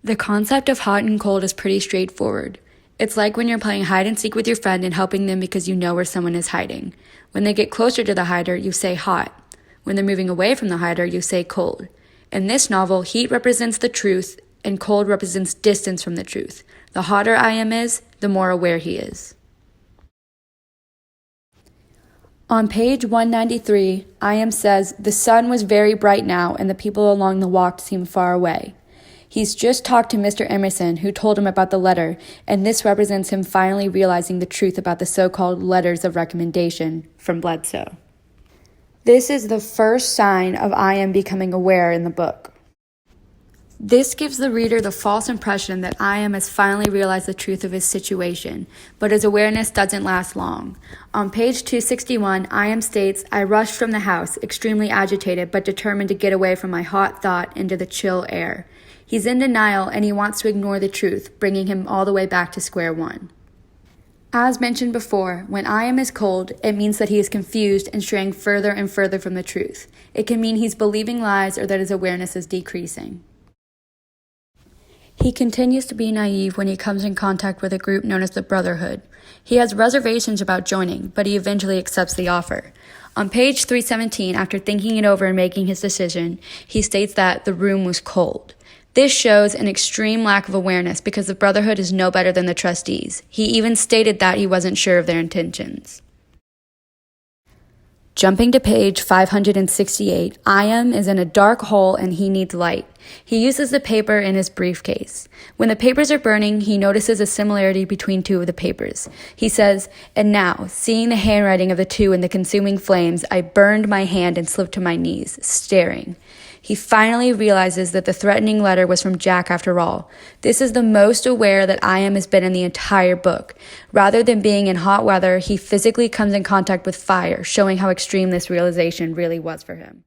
The concept of hot and cold is pretty straightforward. It's like when you're playing hide and seek with your friend and helping them because you know where someone is hiding. When they get closer to the hider, you say hot. When they're moving away from the hider, you say cold. In this novel, heat represents the truth and cold represents distance from the truth. The hotter I.M. is, the more aware he is. On page 193, I.M. says, "The sun was very bright now, and the people along the walk seemed far away." He's just talked to Mr. Emerson, who told him about the letter, and this represents him finally realizing the truth about the so-called letters of recommendation from Bledsoe. This is the first sign of I.M. becoming aware in the book. This gives the reader the false impression that I.M. has finally realized the truth of his situation, but his awareness doesn't last long. On page 261, I.M. states, "I rushed from the house, extremely agitated, but determined to get away from my hot thought into the chill air." He's in denial and he wants to ignore the truth, bringing him all the way back to square one. As mentioned before, when I.M. is cold, it means that he is confused and straying further and further from the truth. It can mean he's believing lies or that his awareness is decreasing. He continues to be naive when he comes in contact with a group known as the Brotherhood. He has reservations about joining, but he eventually accepts the offer. On page 317, after thinking it over and making his decision, he states that the room was cold. This shows an extreme lack of awareness because the Brotherhood is no better than the trustees. He even stated that he wasn't sure of their intentions. Jumping to page 568, I.M. is in a dark hole and he needs light. He uses the paper in his briefcase. When the papers are burning, he notices a similarity between two of the papers. He says, "And now, seeing the handwriting of the two in the consuming flames, I burned my hand and slipped to my knees, staring." He finally realizes that the threatening letter was from Jack after all. This is the most aware that I.M. has been in the entire book. Rather than being in hot weather, he physically comes in contact with fire, showing how extreme this realization really was for him.